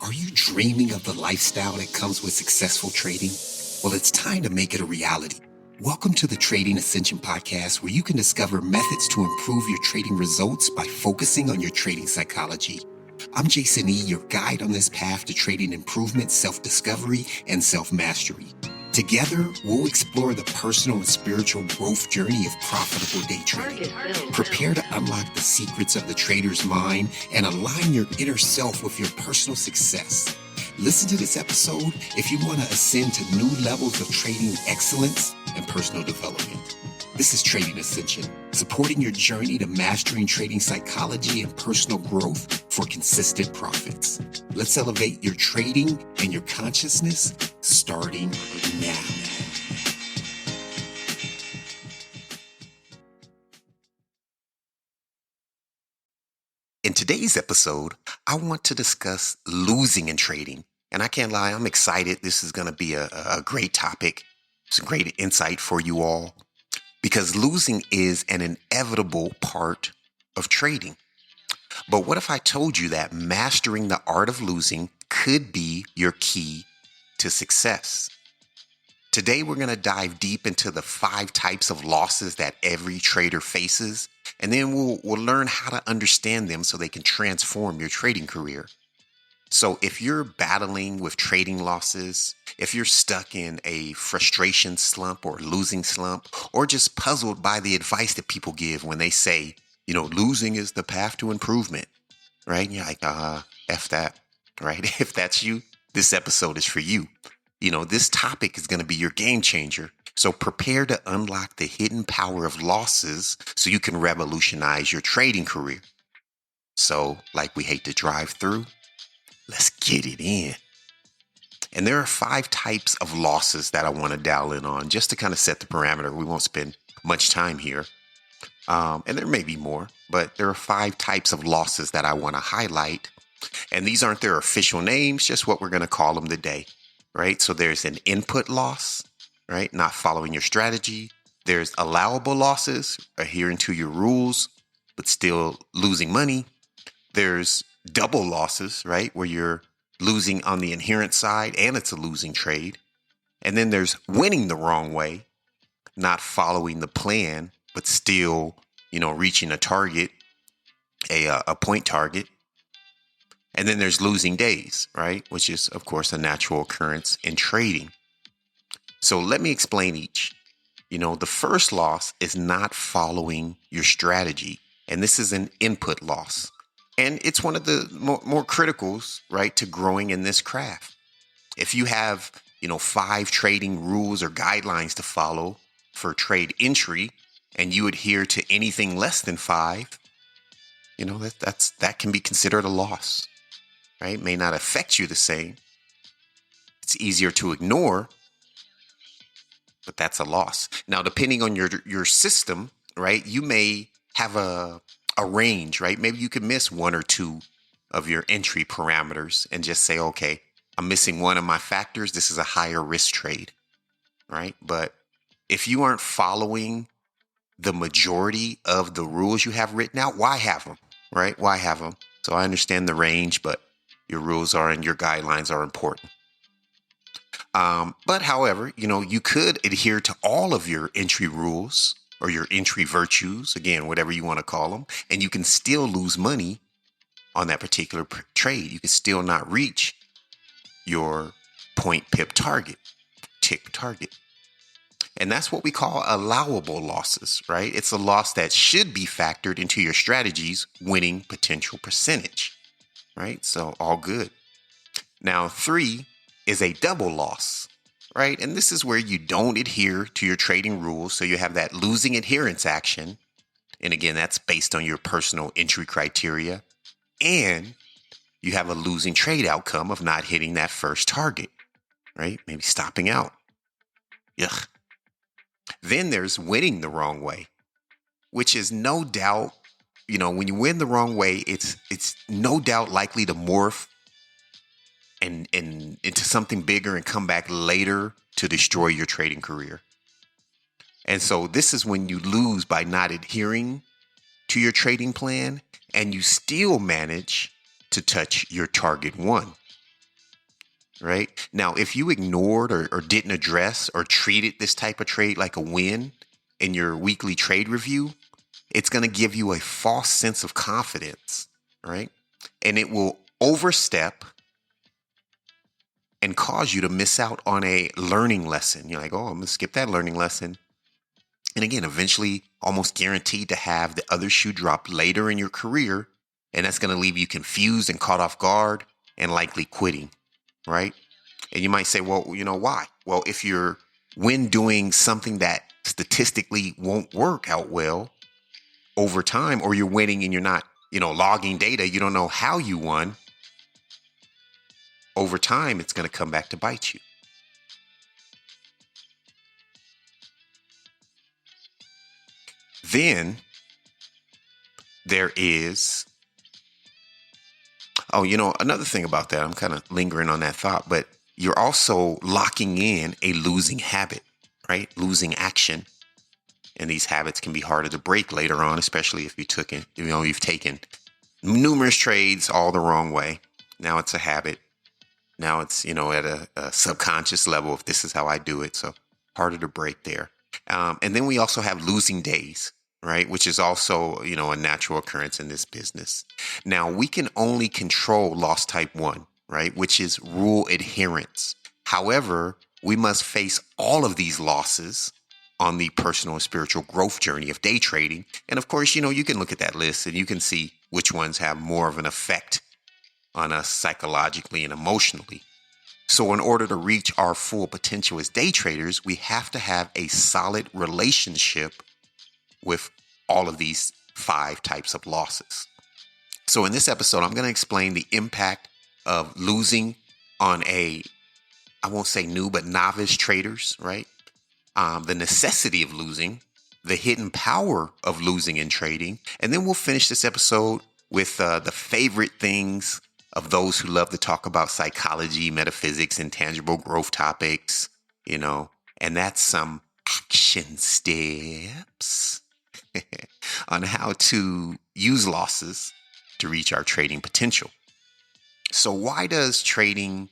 Are you dreaming of the lifestyle that comes with successful trading? Well, it's time to make it a reality. Welcome to the Trading Ascension Podcast, where you can discover methods to improve your trading results by focusing on your trading psychology. I'm Jason E., your guide on this path to trading improvement, self-discovery, and self-mastery. Together, we'll explore the personal and spiritual growth journey of profitable day trading. Prepare to unlock the secrets of the trader's mind and align your inner self with your personal success. Listen to this episode if you want to ascend to new levels of trading excellence and personal development. This is Trading Ascension, supporting your journey to mastering trading psychology and personal growth for consistent profits. Let's elevate your trading and your consciousness starting now. In today's episode, I want to discuss losing in trading. And I can't lie, I'm excited. This is going to be a great topic. It's a great insight for you all. Because losing is an inevitable part of trading. But what if I told you that mastering the art of losing could be your key to success? Today, we're going to dive deep into the 5 types of losses that every trader faces, and then we'll learn how to understand them so they can transform your trading career. So if you're battling with trading losses, if you're stuck in a frustration slump or losing slump, or just puzzled by the advice that people give when they say, losing is the path to improvement, right? And you're like, F that, right? If that's you, this episode is for you. This topic is going to be your game changer. So prepare to unlock the hidden power of losses so you can revolutionize your trading career. So like we hate to drive through, let's get it in. And there are 5 types of losses that I want to dial in on just to kind of set the parameter. We won't spend much time here. And there may be more, but there are 5 types of losses that I want to highlight. And these aren't their official names, just what we're going to call them today, right? So there's an input loss, right? Not following your strategy. There's allowable losses, adhering to your rules, but still losing money. There's double losses, right? Where you're losing on the inherent side and it's a losing trade. And then there's winning the wrong way, not following the plan, but still, reaching a target, a point target. And then there's losing days, right? Which is, of course, a natural occurrence in trading. So let me explain each. The first loss is not following your strategy. And this is an input loss. And it's one of the more criticals, right, to growing in this craft. If you have, 5 trading rules or guidelines to follow for trade entry, and you adhere to anything less than 5, that can be considered a loss, right? It may not affect you the same. It's easier to ignore, but that's a loss. Now, depending on your system, right, you may have a range, right? Maybe you could miss 1 or 2 of your entry parameters and just say, okay, I'm missing one of my factors. This is a higher risk trade, right? But if you aren't following the majority of the rules you have written out, why have them, right? Why have them? So I understand the range, but your rules are and your guidelines are important. But however, you could adhere to all of your entry rules or your entry virtues, again, whatever you want to call them, and you can still lose money on that particular trade. You can still not reach your point pip target, tick target. And that's what we call allowable losses, right? It's a loss that should be factored into your strategy's winning potential percentage, right? So all good. Now, 3 is a double loss. Right. And this is where you don't adhere to your trading rules. So you have that losing adherence action. And again, that's based on your personal entry criteria. And you have a losing trade outcome of not hitting that first target. Right. Maybe stopping out. Yuck. Then there's winning the wrong way, which is no doubt, when you win the wrong way, it's no doubt likely to morph and into something bigger and come back later to destroy your trading career. And so this is when you lose by not adhering to your trading plan and you still manage to touch your target 1. right? Now, if you ignored or didn't address or treated this type of trade like a win in your weekly trade review, it's going to give you a false sense of confidence, right? And it will overstep and cause you to miss out on a learning lesson. You're like, oh, I'm going to skip that learning lesson. And again, eventually almost guaranteed to have the other shoe drop later in your career. And that's going to leave you confused and caught off guard and likely quitting, right? And you might say, well, why? Well, if you're when doing something that statistically won't work out well over time, or you're winning and you're not, logging data, you don't know how you won, over time, it's going to come back to bite you. Then there is, another thing about that, I'm kind of lingering on that thought, but you're also locking in a losing habit, right? Losing action. And these habits can be harder to break later on, especially if you've taken numerous trades all the wrong way. Now it's a habit. Now it's, at a subconscious level, if this is how I do it. So harder to break there. And then we also have losing days, right? Which is also, a natural occurrence in this business. Now we can only control loss type 1, right? Which is rule adherence. However, we must face all of these losses on the personal and spiritual growth journey of day trading. And of course, you can look at that list and you can see which ones have more of an effect on us psychologically and emotionally. So in order to reach our full potential as day traders, we have to have a solid relationship with all of these 5 types of losses. So in this episode, I'm going to explain the impact of losing on I won't say new, but novice traders, right? The necessity of losing, the hidden power of losing in trading. And then we'll finish this episode with the favorite things of those who love to talk about psychology, metaphysics, and tangible growth topics, and that's some action steps on how to use losses to reach our trading potential. So why does trading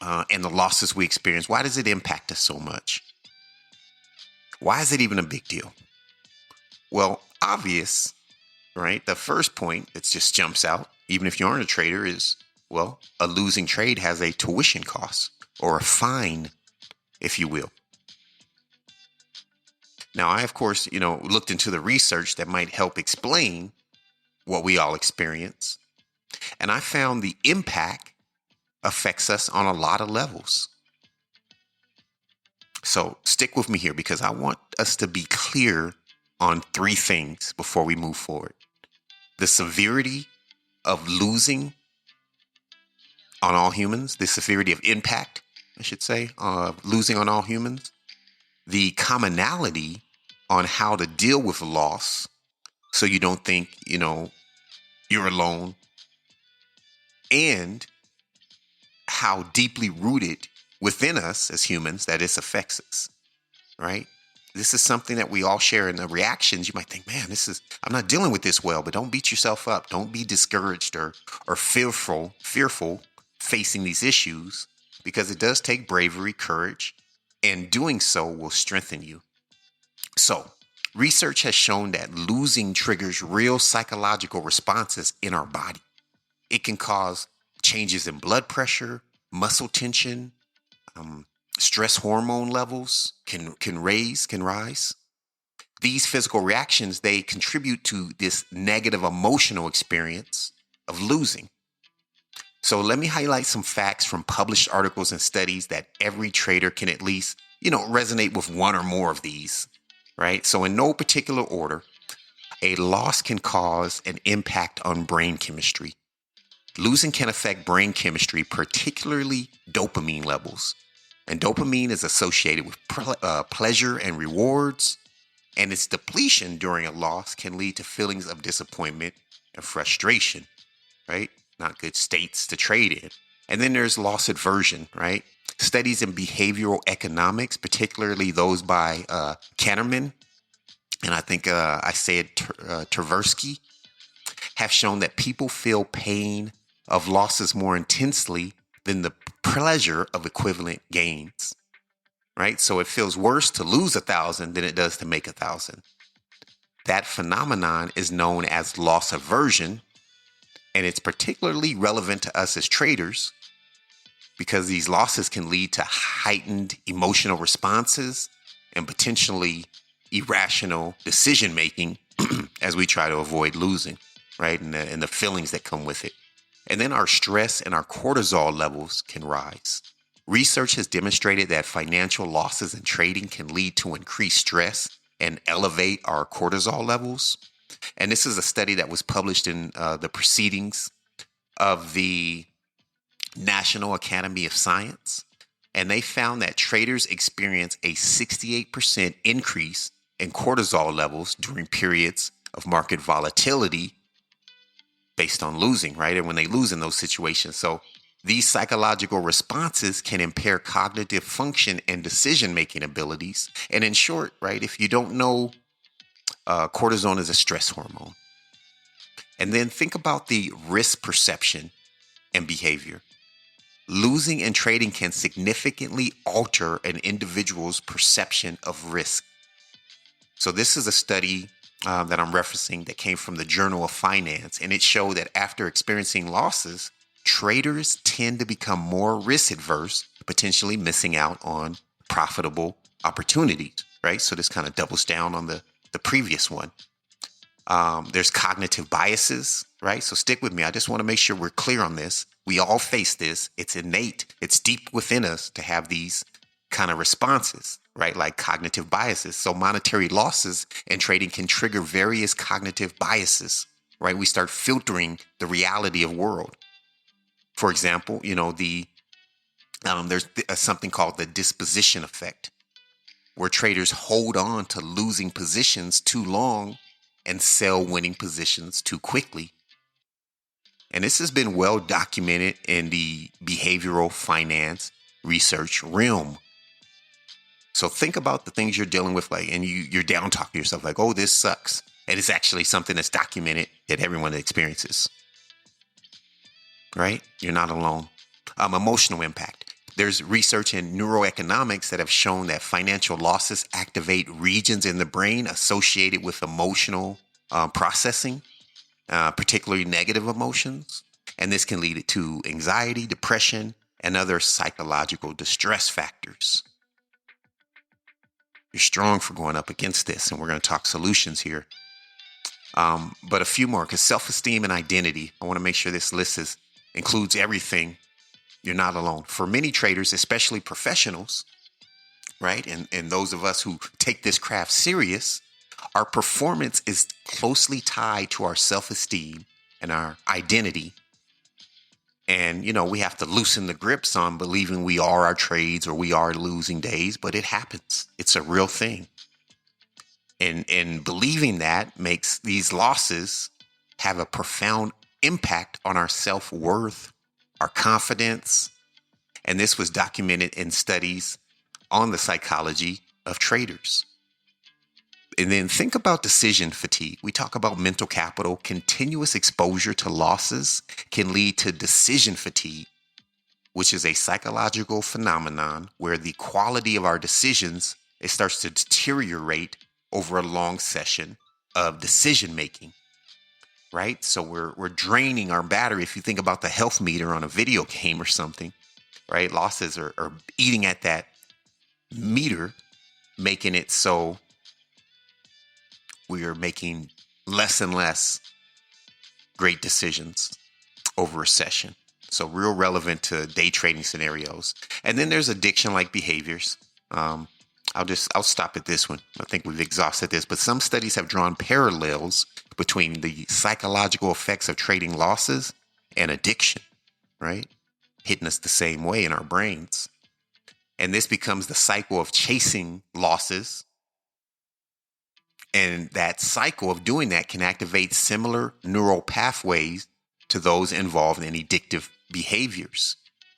and the losses we experience, why does it impact us so much? Why is it even a big deal? Well, obvious, right? The first point that just jumps out, even if you aren't a trader, is, well, a losing trade has a tuition cost or a fine, if you will. Now, I, of course, looked into the research that might help explain what we all experience. And I found the impact affects us on a lot of levels. So stick with me here because I want us to be clear on 3 things before we move forward. The severity of losing on all humans, the severity of impact, I should say, of losing on all humans, the commonality on how to deal with loss so you don't think, you're alone, and how deeply rooted within us as humans that this affects us, right? This is something that we all share in the reactions. You might think, man, I'm not dealing with this well, but don't beat yourself up. Don't be discouraged or fearful facing these issues, because it does take bravery, courage, and doing so will strengthen you. So research has shown that losing triggers real psychological responses in our body. It can cause changes in blood pressure, muscle tension, stress hormone levels can rise. These physical reactions, they contribute to this negative emotional experience of losing. So let me highlight some facts from published articles and studies that every trader can at least, resonate with one or more of these, right? So in no particular order, a loss can cause an impact on brain chemistry. Losing can affect brain chemistry, particularly dopamine levels. And dopamine is associated with pleasure and rewards. And its depletion during a loss can lead to feelings of disappointment and frustration, right? Not good states to trade in. And then there's loss aversion, right? Studies in behavioral economics, particularly those by Kahneman, and I think I said Tversky, have shown that people feel pain of losses more intensely than the pleasure of equivalent gains, right? So it feels worse to lose 1,000 than it does to make 1,000. That phenomenon is known as loss aversion, and it's particularly relevant to us as traders because these losses can lead to heightened emotional responses and potentially irrational decision making as we try to avoid losing, right? And the feelings that come with it. And then our stress and our cortisol levels can rise. Research has demonstrated that financial losses in trading can lead to increased stress and elevate our cortisol levels. And this is a study that was published in the Proceedings of the National Academy of Science. And they found that traders experience a 68% increase in cortisol levels during periods of market volatility based on losing, right? And when they lose in those situations. So these psychological responses can impair cognitive function and decision-making abilities. And in short, right, if you don't know, cortisol is a stress hormone. And then think about the risk perception and behavior. Losing in trading can significantly alter an individual's perception of risk. So this is a study that I'm referencing that came from the Journal of Finance, and it showed that after experiencing losses, traders tend to become more risk adverse, potentially missing out on profitable opportunities, right? So this kind of doubles down on the previous one. There's cognitive biases, right? So stick with me. I just want to make sure we're clear on this. We all face this. It's innate. It's deep within us to have these kind of responses, right? Like cognitive biases. So monetary losses in trading can trigger various cognitive biases, right? We start filtering the reality of world. For example, there's something called the disposition effect, where traders hold on to losing positions too long and sell winning positions too quickly. And this has been well documented in the behavioral finance research realm. So think about the things you're dealing with, like, and you're down talking yourself like, oh, this sucks. And it's actually something that's documented that everyone experiences, right? You're not alone. Emotional impact. There's research in neuroeconomics that have shown that financial losses activate regions in the brain associated with emotional processing, particularly negative emotions. And this can lead to anxiety, depression, and other psychological distress factors. You're strong for going up against this, and we're going to talk solutions here. But a few more, because self-esteem and identity, I want to make sure this list includes everything. You're not alone. For many traders, especially professionals, right? And those of us who take this craft serious, our performance is closely tied to our self-esteem and our identity. And, we have to loosen the grips on believing we are our trades or we are losing days, but it happens. It's a real thing. And believing that makes these losses have a profound impact on our self-worth, our confidence. And this was documented in studies on the psychology of traders. And then think about decision fatigue. We talk about mental capital. Continuous exposure to losses can lead to decision fatigue, which is a psychological phenomenon where the quality of our decisions, it starts to deteriorate over a long session of decision making, right? So we're draining our battery. If you think about the health meter on a video game or something, right? Losses are eating at that meter, making it so we are making less and less great decisions over a session. So real relevant to day trading scenarios. And then there's addiction-like behaviors. I'll stop at this one. I think we've exhausted this, but some studies have drawn parallels between the psychological effects of trading losses and addiction, right? Hitting us the same way in our brains. And this becomes the cycle of chasing losses. And that cycle of doing that can activate similar neural pathways to those involved in addictive behaviors,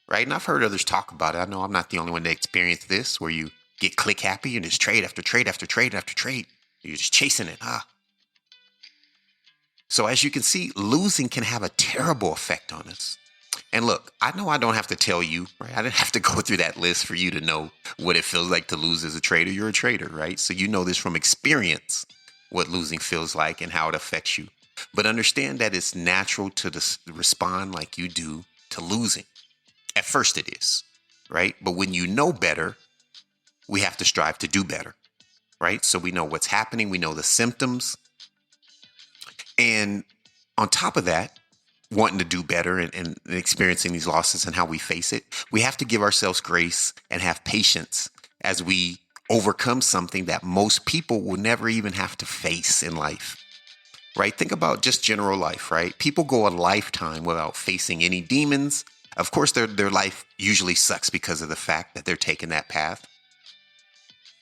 right? And I've heard others talk about it. I know I'm not the only one that experienced this, where you get click happy and just trade after trade after trade after trade. You're just chasing it, So as you can see, losing can have a terrible effect on us. And look, I know I don't have to tell you, right? I didn't have to go through that list for you to know what it feels like to lose as a trader. You're a trader, right? So you know this from experience, what losing feels like and how it affects you. But understand that it's natural to respond like you do to losing. At first it is, right? But when you know better, we have to strive to do better, right? So we know what's happening. We know the symptoms. And on top of that, wanting to do better and experiencing these losses and how we face it, we have to give ourselves grace and have patience as we overcome something that most people will never even have to face in life, right? Think about just general life, right? People go a lifetime without facing any demons. Of course, their life usually sucks because of the fact that they're taking that path.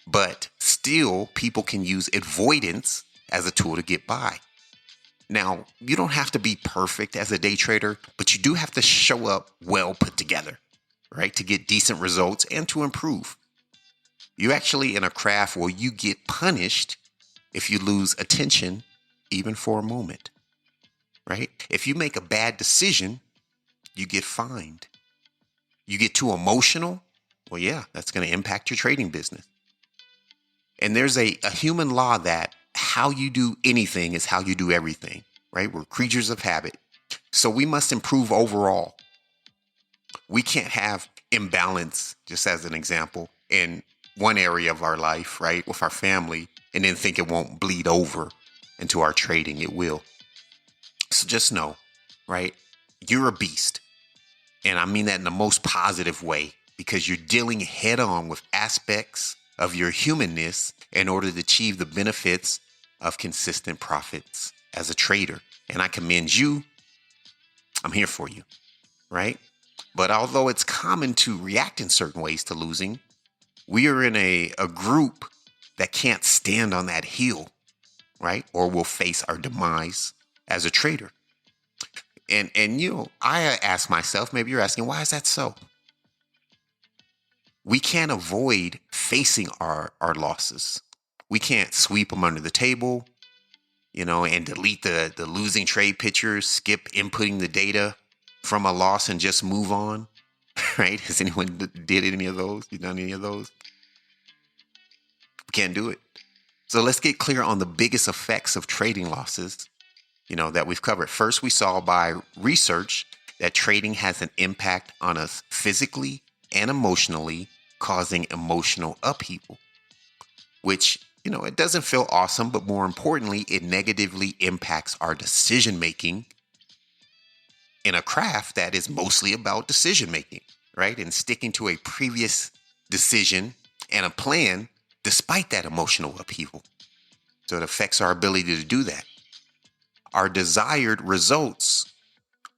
But still, people can use avoidance as a tool to get by. Now, you don't have to be perfect as a day trader, but you do have to show up well put together, right? To get decent results and to improve. You're actually in a craft where you get punished if you lose attention, even for a moment, right? If you make a bad decision, you get fined. You get too emotional, well, yeah, that's going to impact your trading business. And there's a human law that how you do anything is how you do everything, right? We're creatures of habit. So we must improve overall. We can't have imbalance, just as an example, in one area of our life, right? With our family, and then think it won't bleed over into our trading. It will. So just know, right? You're a beast. And I mean that in the most positive way, because you're dealing head on with aspects of your humanness in order to achieve the benefits of consistent profits as a trader. And I commend you. I'm here for you, right? But although it's common to react in certain ways to losing, we are in a group that can't stand on that hill, right? Or will face our demise as a trader. And I ask myself, maybe you're asking, why is that so? We can't avoid facing our losses. We can't sweep them under the table, and delete the losing trade pictures, skip inputting the data from a loss and just move on, right? Has anyone did any of those? You done any of those? We can't do it. So let's get clear on the biggest effects of trading losses, that we've covered. First, we saw by research that trading has an impact on us physically and emotionally, causing emotional upheaval, which, it doesn't feel awesome, but more importantly, it negatively impacts our decision making in a craft that is mostly about decision making, right? And sticking to a previous decision and a plan despite that emotional upheaval. So it affects our ability to do that. Our desired results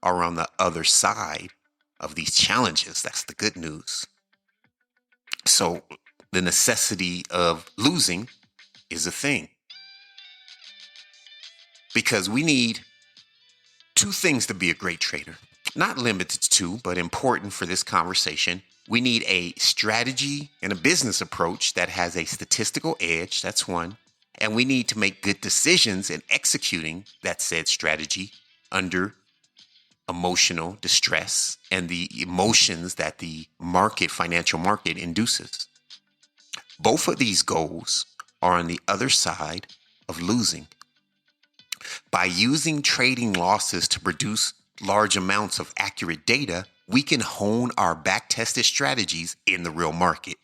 are on the other side of these challenges. That's the good news. So the necessity of losing is a thing, because we need two things to be a great trader. Not limited to, but important for this conversation. We need a strategy and a business approach that has a statistical edge. That's one. And we need to make good decisions in executing that said strategy under emotional distress and the emotions that the financial market induces. Both of these goals are on the other side of losing. By using trading losses to produce large amounts of accurate data, we can hone our back-tested strategies in the real market,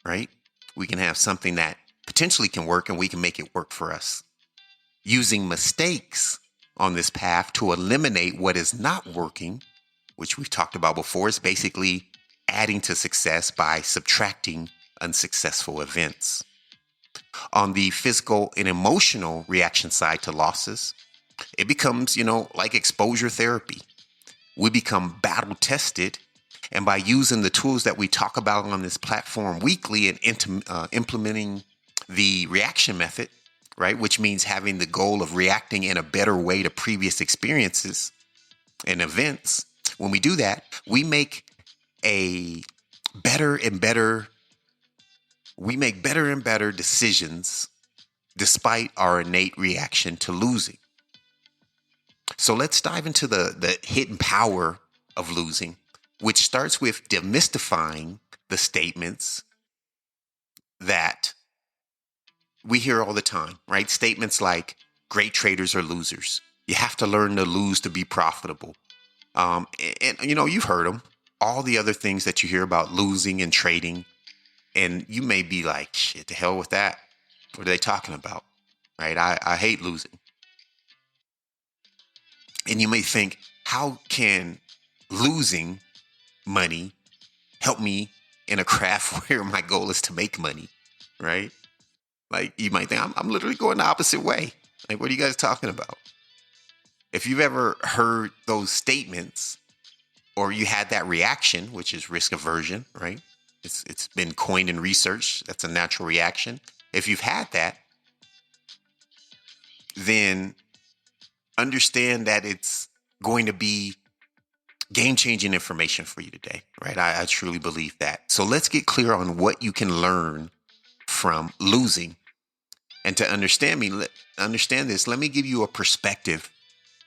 right? We can have something that potentially can work and we can make it work for us. Using mistakes on this path to eliminate what is not working, which we've talked about before, is basically adding to success by subtracting unsuccessful events. On the physical and emotional reaction side to losses, it becomes, like exposure therapy. We become battle tested. And by using the tools that we talk about on this platform weekly and implementing the reaction method, right, which means having the goal of reacting in a better way to previous experiences and events, when we do that, we make better and better decisions despite our innate reaction to losing. So let's dive into the hidden power of losing, which starts with demystifying the statements that we hear all the time, right? Statements like great traders are losers. You have to learn to lose to be profitable. And you've heard them. All the other things that you hear about losing and trading. And you may be like, shit, the hell with that. What are they talking about? Right? I hate losing. And you may think, how can losing money help me in a craft where my goal is to make money? Right? Like you might think I'm literally going the opposite way. Like, what are you guys talking about? If you've ever heard those statements or you had that reaction, which is risk aversion, right? It's been coined in research. That's a natural reaction. If you've had that, then understand that it's going to be game-changing information for you today, right? I truly believe that. So let's get clear on what you can learn from losing. And to understand this, let me give you a perspective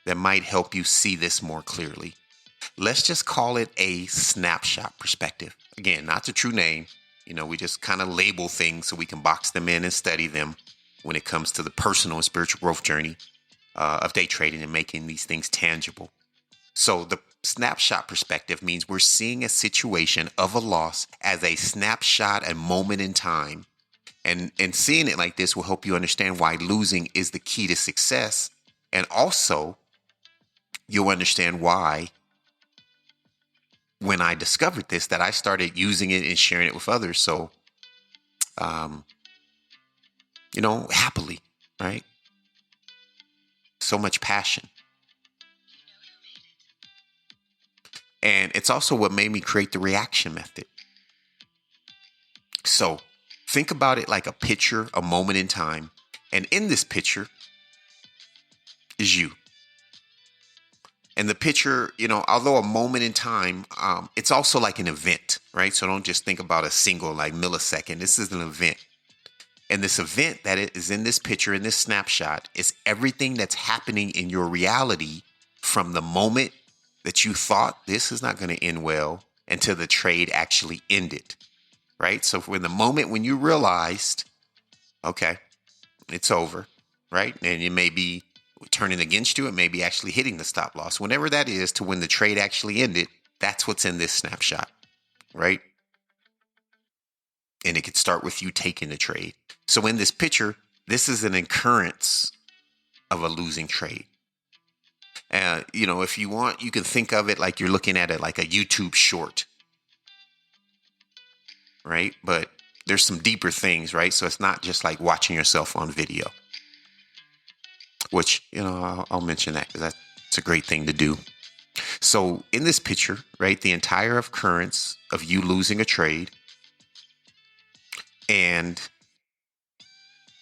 that might help you see this more clearly. Let's just call it a snapshot perspective. Again, not the true name. We just kind of label things so we can box them in and study them when it comes to the personal and spiritual growth journey of day trading and making these things tangible. So the snapshot perspective means we're seeing a situation of a loss as a snapshot, a moment in time. And seeing it like this will help you understand why losing is the key to success. And also, you'll understand why, when I discovered this, that I started using it and sharing it with others. So, happily, right? So much passion. And it's also what made me create the reaction method. So think about it like a picture, a moment in time. And in this picture is you. And the picture, although a moment in time, it's also like an event, right? So don't just think about a single millisecond. This is an event. And this event that is in this picture, in this snapshot, is everything that's happening in your reality from the moment that you thought this is not going to end well until the trade actually ended, right? So when the moment when you realized, okay, it's over, right? And it may be turning against you, it may be actually hitting the stop loss. Whenever that is to when the trade actually ended, that's what's in this snapshot, right? And it could start with you taking the trade. So in this picture, this is an occurrence of a losing trade. If you want, you can think of it like you're looking at it like a YouTube short, right? But there's some deeper things, right? So it's not just like watching yourself on video, which, I'll mention that because that's a great thing to do. So in this picture, right, the entire occurrence of you losing a trade, and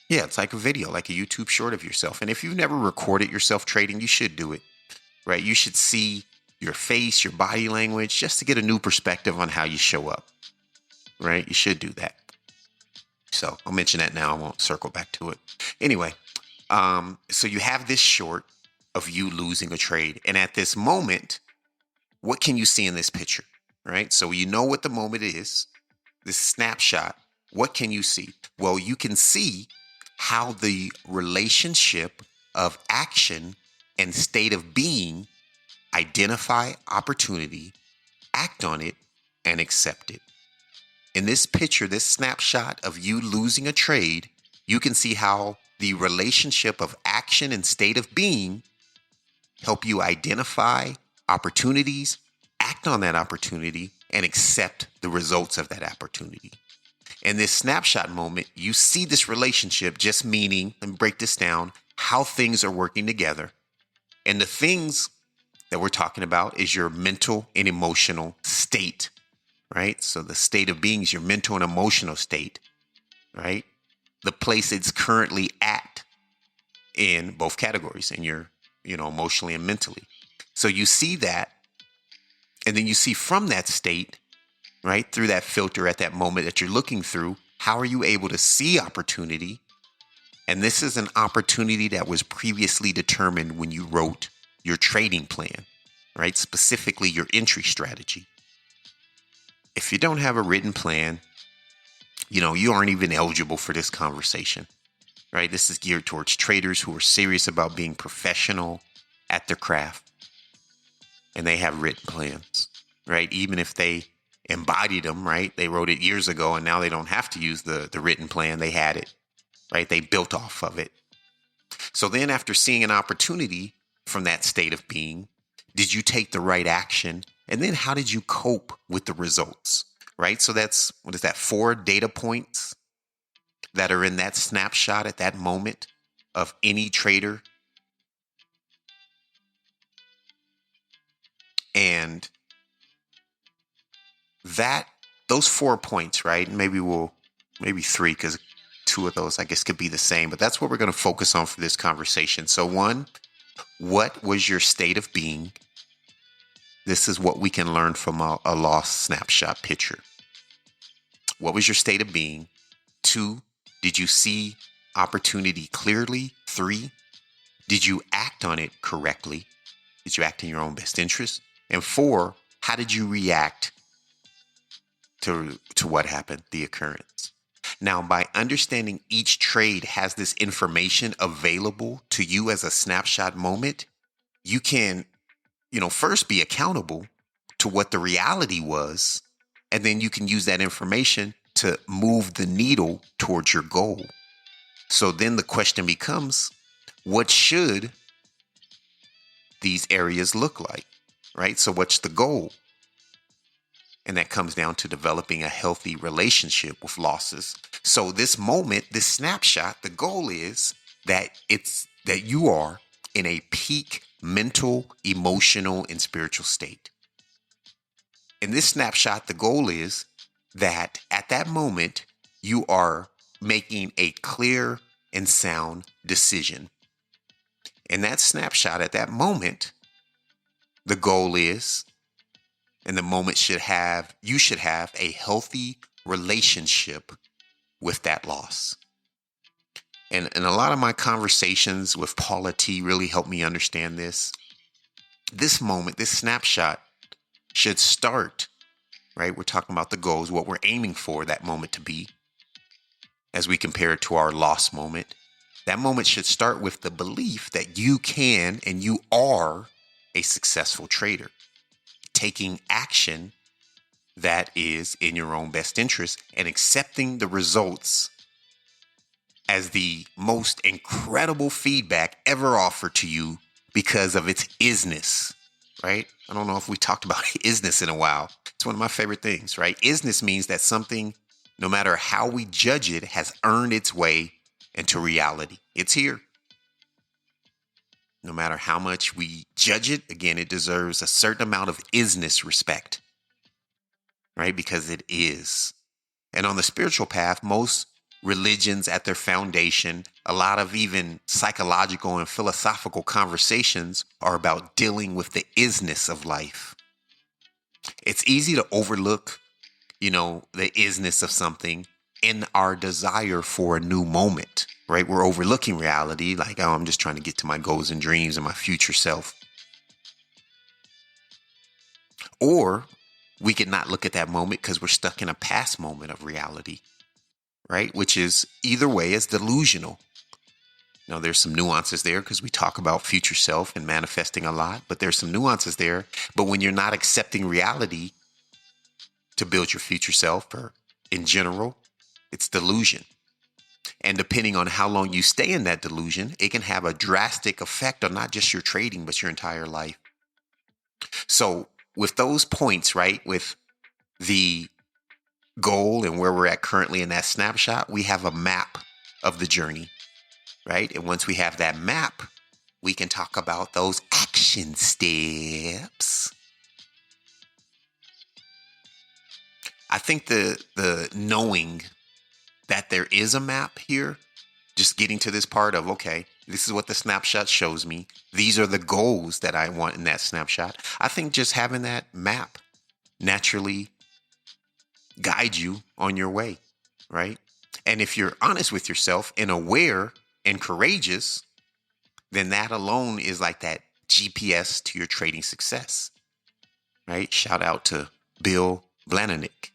yeah, it's like a video, like a YouTube short of yourself. And if you've never recorded yourself trading, you should do it, right? You should see your face, your body language, just to get a new perspective on how you show up, right? You should do that. So I'll mention that now. I won't circle back to it. Anyway, so you have this short of you losing a trade. And at this moment, what can you see in this picture, right? So you know what the moment is, this snapshot. What can you see? Well, you can see how the relationship of action and state of being identify opportunity, act on it, and accept it. In this picture, this snapshot of you losing a trade, you can see how the relationship of action and state of being help you identify opportunities, act on that opportunity, and accept the results of that opportunity. In this snapshot moment, you see this relationship just meaning, let me break this down, how things are working together. And the things that we're talking about is your mental and emotional state, right? So the state of being is your mental and emotional state, right? The place it's currently at in both categories, in your, emotionally and mentally. So you see that, and then you see from that state, right, through that filter at that moment that you're looking through, how are you able to see opportunity? And this is an opportunity that was previously determined when you wrote your trading plan, right? Specifically your entry strategy. If you don't have a written plan, you aren't even eligible for this conversation, right? This is geared towards traders who are serious about being professional at their craft, and they have written plans, right? Even if they embodied them, right? They wrote it years ago, and now they don't have to use the written plan. They had it, right? They built off of it. So then after seeing an opportunity from that state of being, did you take the right action? And then how did you cope with the results, right? So that's, 4 data points that are in that snapshot at that moment of any trader. And those 4 points, right? Maybe 3, because 2 of those, I guess, could be the same, but that's what we're going to focus on for this conversation. So 1, what was your state of being? This is what we can learn from a lost snapshot picture. What was your state of being? 2, did you see opportunity clearly? 3, did you act on it correctly? Did you act in your own best interest? And 4, how did you react to what happened, the occurrence? Now, by understanding each trade has this information available to you as a snapshot moment, you can, first be accountable to what the reality was, and then you can use that information to move the needle towards your goal. So then the question becomes, what should these areas look like, right? So what's the goal? And that comes down to developing a healthy relationship with losses. So this moment, this snapshot, the goal is that you are in a peak mental, emotional, and spiritual state. In this snapshot, the goal is that at that moment, you are making a clear and sound decision. In that snapshot, at that moment, the goal is, and the moment you should have a healthy relationship with that loss. And a lot of my conversations with Paula T really helped me understand this. This moment, this snapshot should start, right? We're talking about the goals, what we're aiming for that moment to be, as we compare it to our loss moment. That moment should start with the belief that you can and you are a successful trader, taking action that is in your own best interest and accepting the results as the most incredible feedback ever offered to you because of its isness, right? I don't know if we talked about isness in a while. It's one of my favorite things, right? Isness means that something, no matter how we judge it, has earned its way into reality. It's here. No matter how much we judge it, again, it deserves a certain amount of isness respect, right? Because it is. And on the spiritual path, most religions at their foundation, a lot of even psychological and philosophical conversations are about dealing with the isness of life. It's easy to overlook, the isness of something in our desire for a new moment, right? We're overlooking reality like, I'm just trying to get to my goals and dreams and my future self. Or we could not look at that moment because we're stuck in a past moment of reality, right? Which is either way is delusional. Now, there's some nuances there because we talk about future self and manifesting a lot, but there's some nuances there. But when you're not accepting reality to build your future self, or in general, it's delusion. And depending on how long you stay in that delusion, it can have a drastic effect on not just your trading, but your entire life. So with those points, right, with the goal and where we're at currently in that snapshot, we have a map of the journey, right? And once we have that map, we can talk about those action steps. I think the knowing that there is a map here, just getting to this part of, okay, this is what the snapshot shows me. These are the goals that I want in that snapshot. I think just having that map naturally guide you on your way, right? And if you're honest with yourself and aware and courageous, then that alone is like that GPS to your trading success, right? Shout out to Bill Blananik.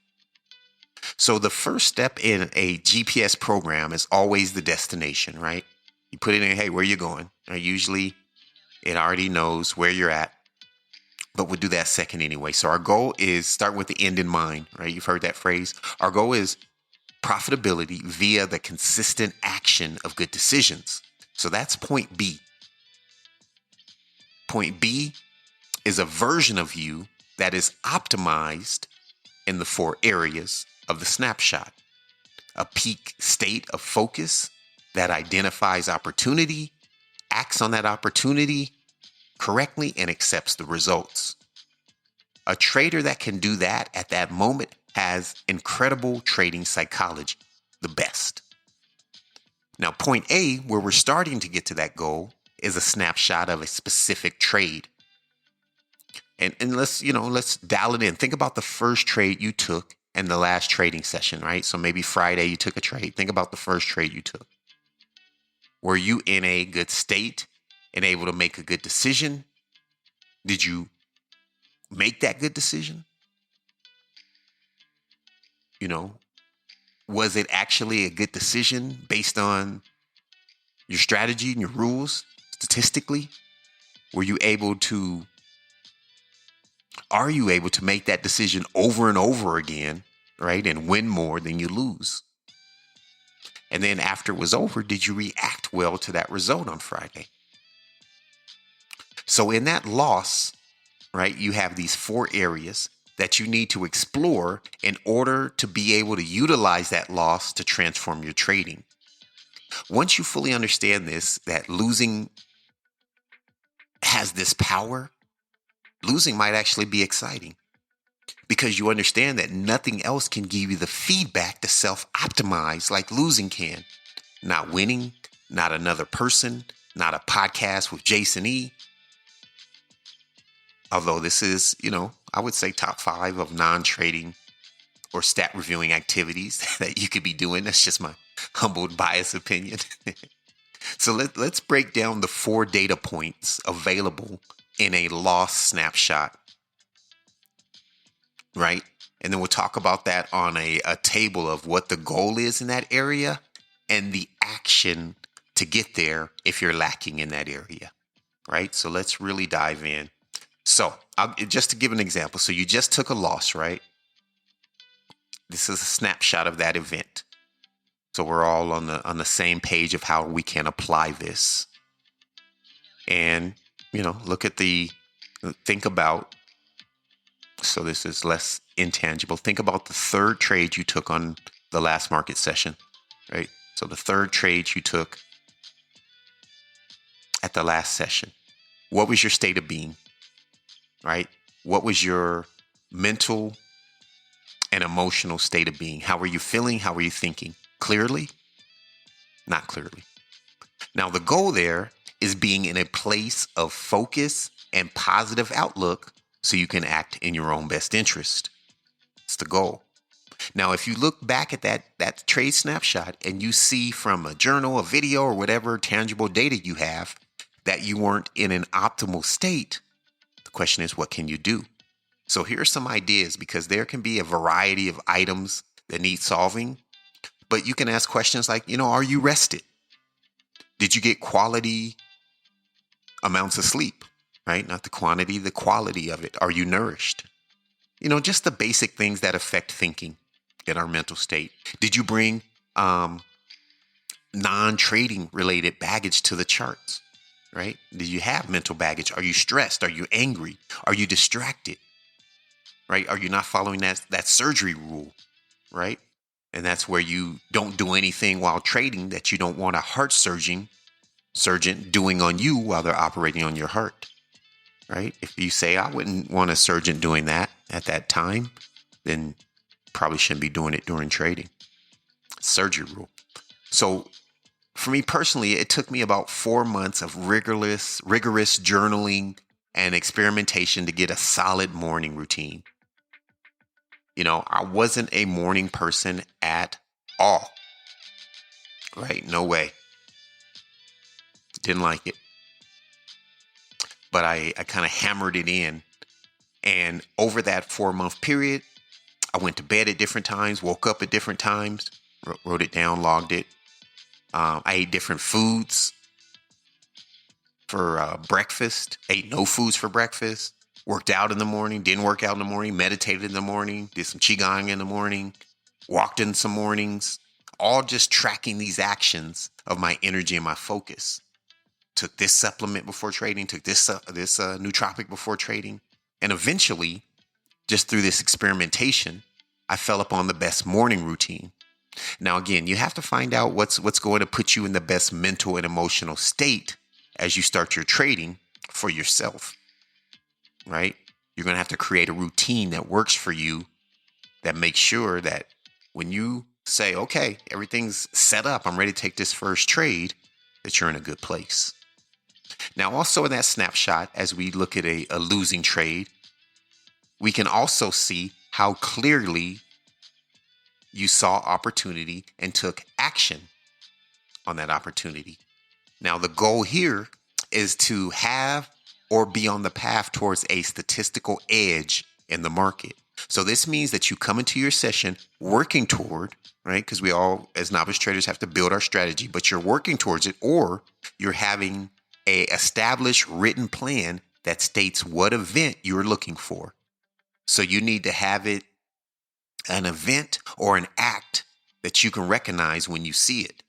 So the first step in a GPS program is always the destination, right? You put it in, hey, where you going? Usually it already knows where you're at, but we'll do that second anyway. So our goal is start with the end in mind, right? You've heard that phrase. Our goal is profitability via the consistent action of good decisions. So that's point B. Point B is a version of you that is optimized in the 4 areas of the snapshot. A peak state of focus that identifies opportunity, acts on that opportunity correctly, and accepts the results. A trader that can do that at that moment has incredible trading psychology, the best. Now, point A, where we're starting to get to that goal, is a snapshot of a specific trade. And let's dial it in. Think about the first trade you took and the last trading session, right? So maybe Friday you took a trade. Think about the first trade you took. Were you in a good state and able to make a good decision? Did you make that good decision? Was it actually a good decision based on your strategy and your rules statistically? Are you able to make that decision over and over again, right? And win more than you lose? And then after it was over, did you react well to that result on Friday? So in that loss, right, you have these 4 areas that you need to explore in order to be able to utilize that loss to transform your trading. Once you fully understand this, that losing has this power, losing might actually be exciting because you understand that nothing else can give you the feedback to self-optimize like losing can. Not winning, not another person, not a podcast with Jason E. Although this is, I would say top 5 of non-trading or stat reviewing activities that you could be doing. That's just my humbled biased opinion. So let's break down the 4 data points available in a loss snapshot, right? And then we'll talk about that on a table of what the goal is in that area and the action to get there if you're lacking in that area, right? So let's really dive in. So just to give an example, so you just took a loss, right? This is a snapshot of that event. So we're all on the same page of how we can apply this. And, think about, so this is less intangible. Think about the 3rd trade you took on the last market session, right? So the 3rd trade you took at the last session. What was your state of being? Right? What was your mental and emotional state of being? How were you feeling? How were you thinking? Clearly? Not clearly. Now, the goal there is being in a place of focus and positive outlook so you can act in your own best interest. It's the goal. Now, if you look back at that trade snapshot and you see from a journal, a video, or whatever tangible data you have that you weren't in an optimal state, question is, what can you do? So here are some ideas, because there can be a variety of items that need solving, but you can ask questions like, are you rested? Did you get quality amounts of sleep, right? Not the quantity, the quality of it. Are you nourished? Just the basic things that affect thinking in our mental state. Did you bring non-trading related baggage to the charts? Right? Do you have mental baggage? Are you stressed? Are you angry? Are you distracted? Right? Are you not following that surgery rule? Right? And that's where you don't do anything while trading that you don't want a heart surgeon doing on you while they're operating on your heart. Right? If you say, I wouldn't want a surgeon doing that at that time, then probably shouldn't be doing it during trading. Surgery rule. So for me personally, it took me about 4 months of rigorous journaling and experimentation to get a solid morning routine. I wasn't a morning person at all. Right? No way. Didn't like it. but I kind of hammered it in. And over that 4-month period, I went to bed at different times, woke up at different times, wrote it down, logged it. I ate different foods for breakfast, ate no foods for breakfast, worked out in the morning, didn't work out in the morning, meditated in the morning, did some qigong in the morning, walked in some mornings, all just tracking these actions of my energy and my focus. Took this supplement before trading, took this nootropic before trading. And eventually, just through this experimentation, I fell upon the best morning routine. Now, again, you have to find out what's going to put you in the best mental and emotional state as you start your trading for yourself, right? You're going to have to create a routine that works for you, that makes sure that when you say, okay, everything's set up, I'm ready to take this first trade, that you're in a good place. Now, also in that snapshot, as we look at a losing trade, we can also see how clearly you saw opportunity and took action on that opportunity. Now, the goal here is to have or be on the path towards a statistical edge in the market. So this means that you come into your session working toward, right? Because we all, as novice traders, have to build our strategy, but you're working towards it, or you're having a established written plan that states what event you're looking for. So you need to have it an event or an act that you can recognize when you see it.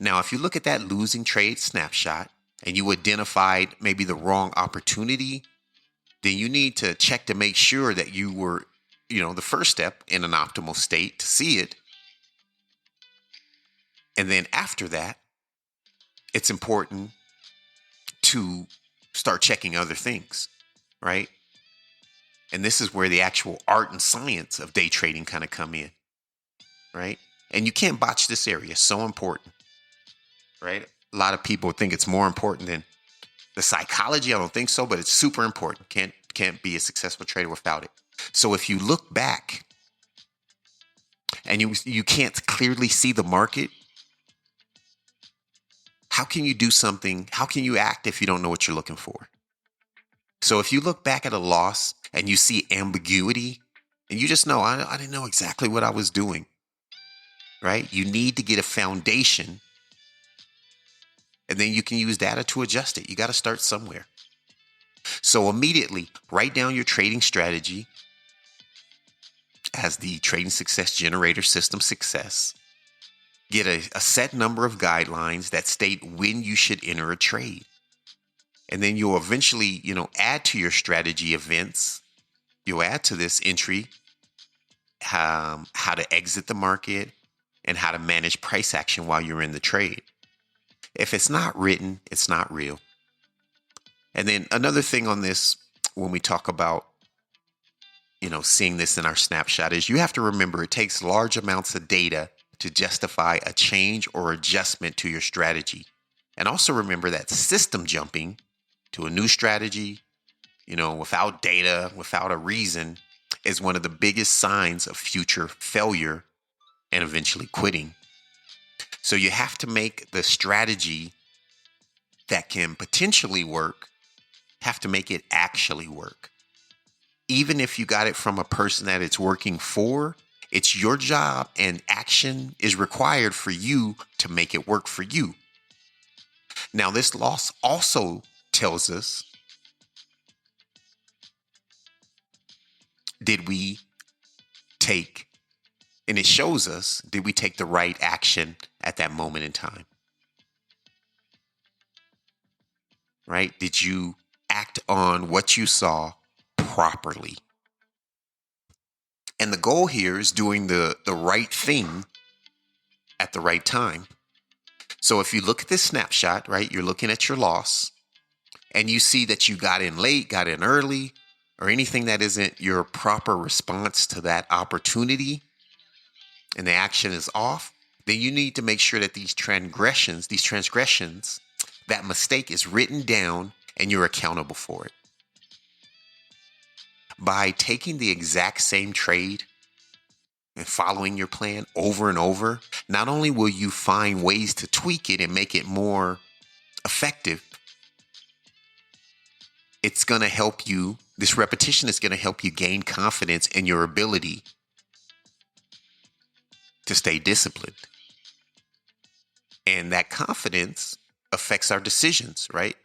Now, if you look at that losing trade snapshot and you identified maybe the wrong opportunity, then you need to check to make sure that you were, the first step in an optimal state to see it. And then after that, it's important to start checking other things, right? And this is where the actual art and science of day trading kind of come in, right? And you can't botch this area. It's so important, right? A lot of people think it's more important than the psychology. I don't think so, but it's super important. Can't be a successful trader without it. So if you look back and you can't clearly see the market, how can you do something? How can you act if you don't know what you're looking for? So if you look back at a loss and you see ambiguity and you just know, I didn't know exactly what I was doing, right? You need to get a foundation, and then you can use data to adjust it. You got to start somewhere. So immediately write down your trading strategy as the trading success generator system success. Get a set number of guidelines that state when you should enter a trade. And then you'll eventually, add to your strategy events. You'll add to this entry how to exit the market and how to manage price action while you're in the trade. If it's not written, it's not real. And then another thing on this, when we talk about, seeing this in our snapshot, is you have to remember it takes large amounts of data to justify a change or adjustment to your strategy. And also remember that system jumping to a new strategy, without data, without a reason, is one of the biggest signs of future failure and eventually quitting. So you have to make the strategy that can potentially work, have to make it actually work. Even if you got it from a person that it's working for, it's your job and action is required for you to make it work for you. Now, this loss also tells us, did we take, and it shows us, did we take the right action at that moment in time? Right? Did you act on what you saw properly? And the goal here is doing the right thing at the right time. So if you look at this snapshot, right, you're looking at your loss and you see that you got in late, got in early, or anything that isn't your proper response to that opportunity and the action is off, then you need to make sure that these transgressions, that mistake is written down and you're accountable for it. By taking the exact same trade and following your plan over and over, not only will you find ways to tweak it and make it more effective, it's going to help you. This repetition is going to help you gain confidence in your ability to stay disciplined. And that confidence affects our decisions, right?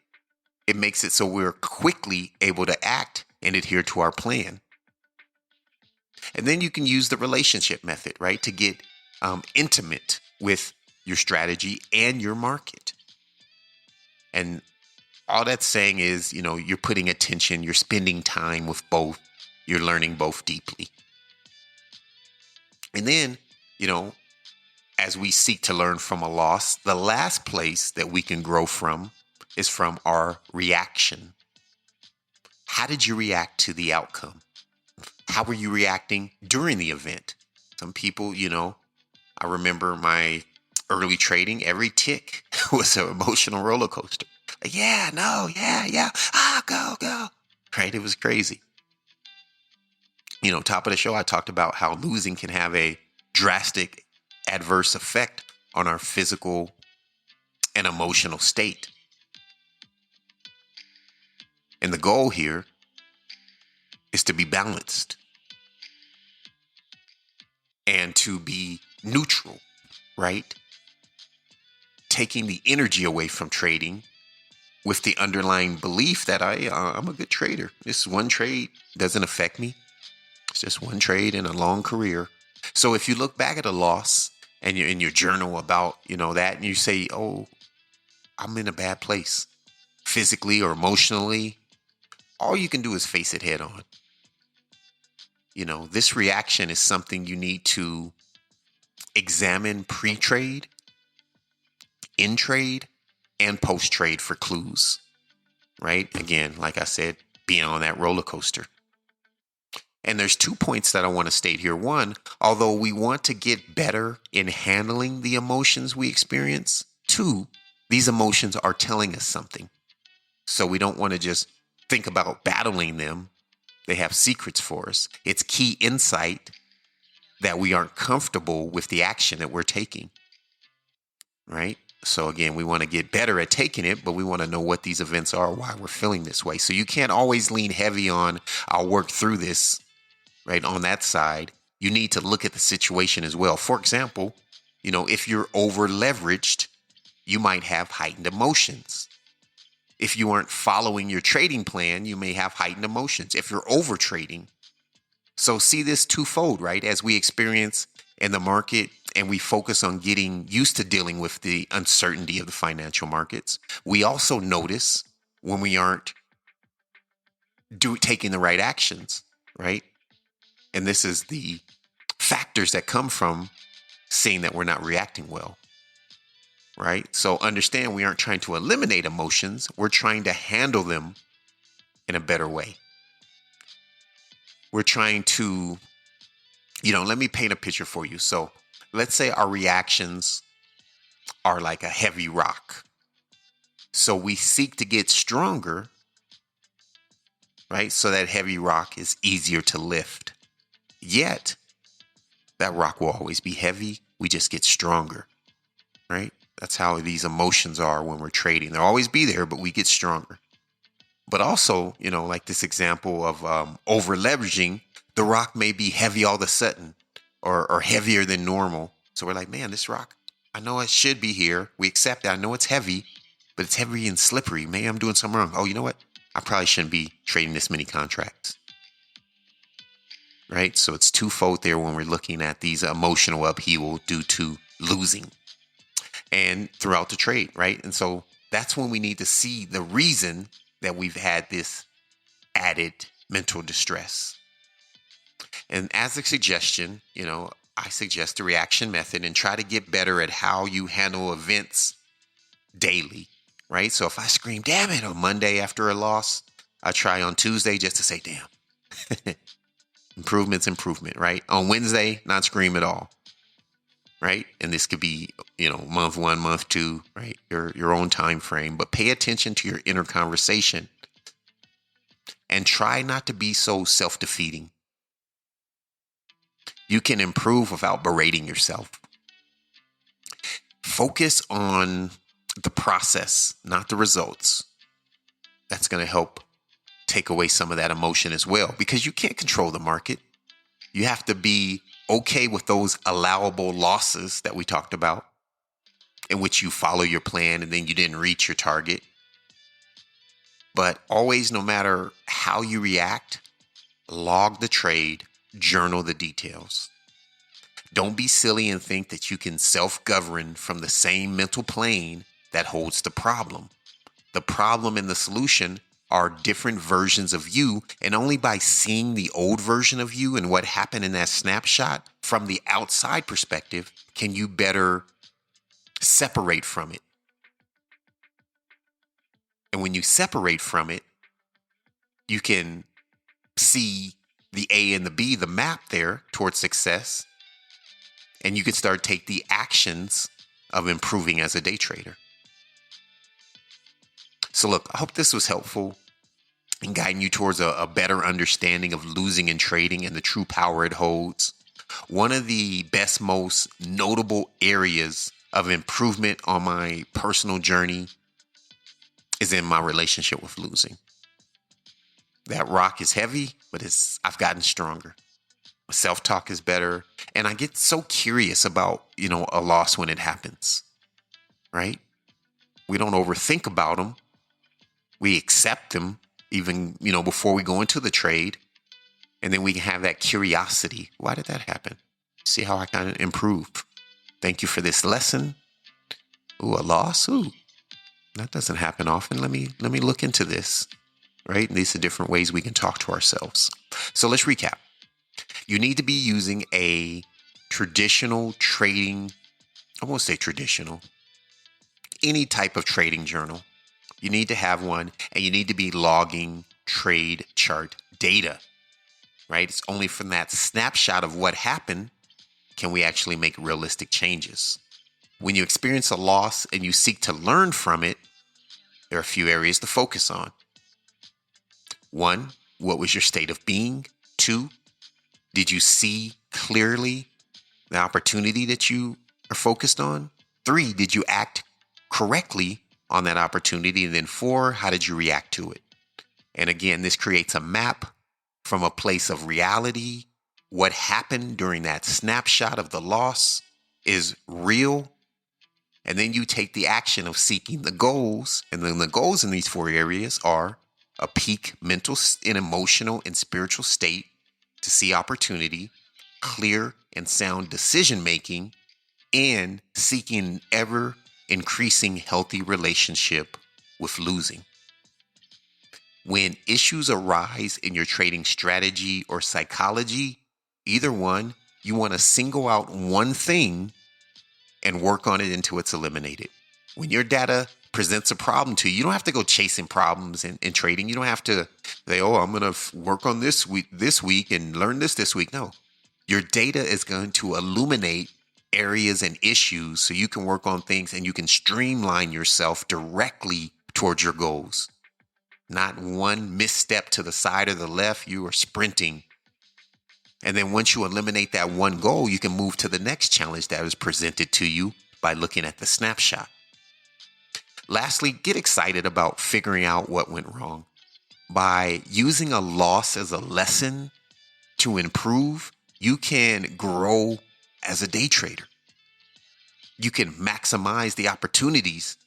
It makes it so we're quickly able to act and adhere to our plan. And then you can use the relationship method, right, to get intimate with your strategy and your market. And all that's saying is, you're putting attention, you're spending time with both, you're learning both deeply. And then, as we seek to learn from a loss, the last place that we can grow from is from our reaction. How did you react to the outcome? How were you reacting during the event? Some people, I remember my early trading, every tick was an emotional roller coaster. Like, yeah, no, yeah. Go. Right? It was crazy. Top of the show, I talked about how losing can have a drastic adverse effect on our physical and emotional state. And the goal here is to be balanced and to be neutral, right? Taking the energy away from trading with the underlying belief that I'm a good trader. This one trade doesn't affect me. It's just one trade in a long career. So if you look back at a loss and you're in your journal about, that, and you say, oh, I'm in a bad place physically or emotionally, all you can do is face it head on. This reaction is something you need to examine pre-trade, in-trade, and post-trade for clues, right? Again, like I said, being on that roller coaster. And there's 2 points that I want to state here. One, although we want to get better in handling the emotions we experience, 2, these emotions are telling us something. So we don't want to just think about battling them. They have secrets for us. It's key insight that we aren't comfortable with the action that we're taking, right? So again, we want to get better at taking it, but we want to know what these events are, why we're feeling this way. So you can't always lean heavy on, I'll work through this, right? On that side, you need to look at the situation as well. For example, if you're over leveraged, you might have heightened emotions. If you aren't following your trading plan, you may have heightened emotions if you're over trading. So see this twofold, right? As we experience in the market and we focus on getting used to dealing with the uncertainty of the financial markets, we also notice when we aren't taking the right actions, right? And this is the factors that come from seeing that we're not reacting well. Right? So understand we aren't trying to eliminate emotions. We're trying to handle them in a better way. We're trying to, let me paint a picture for you. So let's say our reactions are like a heavy rock. So we seek to get stronger, right? So that heavy rock is easier to lift. Yet that rock will always be heavy. We just get stronger, right? That's how these emotions are when we're trading. They'll always be there, but we get stronger. But also, like this example of over leveraging, the rock may be heavy all of a sudden or heavier than normal. So we're like, man, this rock, I know it should be here. We accept that. I know it's heavy, but it's heavy and slippery. Maybe I'm doing something wrong. Oh, you know what? I probably shouldn't be trading this many contracts. Right? So it's twofold there when we're looking at these emotional upheaval due to losing. And throughout the trade, right? And so that's when we need to see the reason that we've had this added mental distress. And as a suggestion, I suggest the reaction method and try to get better at how you handle events daily, right? So if I scream, damn it, on Monday after a loss, I try on Tuesday just to say, damn. Improvement, right? On Wednesday, not scream at all. Right? And this could be, month 1, month 2, right? Your own time frame, but pay attention to your inner conversation and try not to be so self-defeating. You can improve without berating yourself. Focus on the process, not the results. That's going to help take away some of that emotion as well, because you can't control the market. You have to be okay with those allowable losses that we talked about, in which you follow your plan and then you didn't reach your target. But always, no matter how you react, log the trade, journal the details. Don't be silly and think that you can self-govern from the same mental plane that holds the problem. The problem and the solution are different versions of you, and only by seeing the old version of you and what happened in that snapshot from the outside perspective can you better separate from it. And when you separate from it, you can see the A and the B, the map there towards success, and you can start to take the actions of improving as a day trader. So look, I hope this was helpful in guiding you towards a better understanding of losing in trading and the true power it holds. One of the best, most notable areas of improvement on my personal journey is in my relationship with losing. That rock is heavy, but I've gotten stronger. My self-talk is better. And I get so curious about, a loss when it happens, right? We don't overthink about them. We accept them even, before we go into the trade. And then we can have that curiosity. Why did that happen? See how I kind of improve. Thank you for this lesson. Ooh, a loss? Ooh, that doesn't happen often. Let me look into this, right? And these are different ways we can talk to ourselves. So let's recap. You need to be using a traditional trading, I won't say traditional, any type of trading journal. You need to have one, and you need to be logging trade chart data, right? It's only from that snapshot of what happened can we actually make realistic changes. When you experience a loss and you seek to learn from it, there are a few areas to focus on. 1, what was your state of being? 2, did you see clearly the opportunity that you are focused on? 3, did you act correctly on that opportunity? And then 4, how did you react to it? And again, this creates a map from a place of reality. What happened during that snapshot of the loss is real. And then you take the action of seeking the goals. And then the goals in these 4 areas are a peak mental and emotional and spiritual state to see opportunity, clear and sound decision making, and seeking ever increasing healthy relationship with losing. When issues arise in your trading strategy or psychology, either one, you want to single out one thing and work on it until it's eliminated. When your data presents a problem to you, you don't have to go chasing problems in trading. You don't have to say, I'm going to work on this week and learn this week. No, your data is going to illuminate areas and issues so you can work on things and you can streamline yourself directly towards your goals. Not one misstep to the side or the left, you are sprinting. And then once you eliminate that one goal, you can move to the next challenge that is presented to you by looking at the snapshot. Lastly, get excited about figuring out what went wrong. By using a loss as a lesson to improve, you can grow as a day trader. You can maximize the opportunities.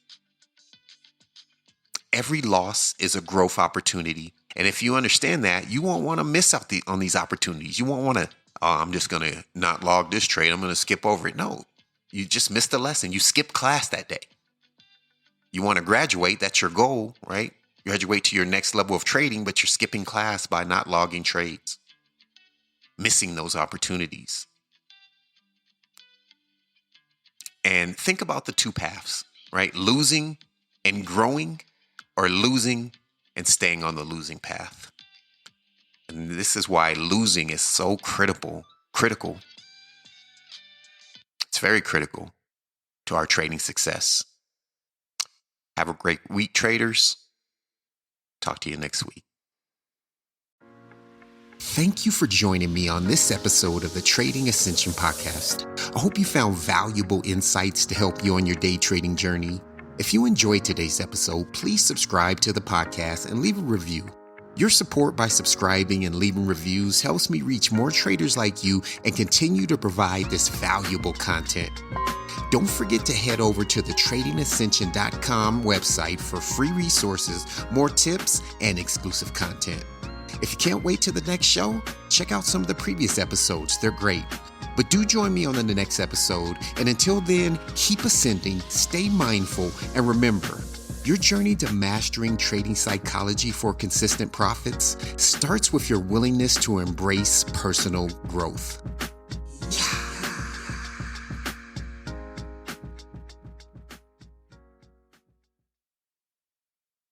Every loss is a growth opportunity. And if you understand that, you won't want to miss out on these opportunities. You won't want to, I'm just going to not log this trade. I'm going to skip over it. No, you just missed a lesson. You skipped class that day. You want to graduate. That's your goal, right? Graduate to your next level of trading, but you're skipping class by not logging trades, missing those opportunities. And think about the 2 paths, right? Losing and growing, or losing and staying on the losing path. And this is why losing is so critical. It's very critical to our trading success. Have a great week, traders. Talk to you next week. Thank you for joining me on this episode of the Trading Ascension Podcast. I hope you found valuable insights to help you on your day trading journey. If you enjoyed today's episode, please subscribe to the podcast and leave a review. Your support by subscribing and leaving reviews helps me reach more traders like you and continue to provide this valuable content. Don't forget to head over to the tradingascension.com website for free resources, more tips, and exclusive content. If you can't wait till the next show, check out some of the previous episodes. They're great. But do join me on the next episode. And until then, keep ascending, stay mindful, and remember, your journey to mastering trading psychology for consistent profits starts with your willingness to embrace personal growth.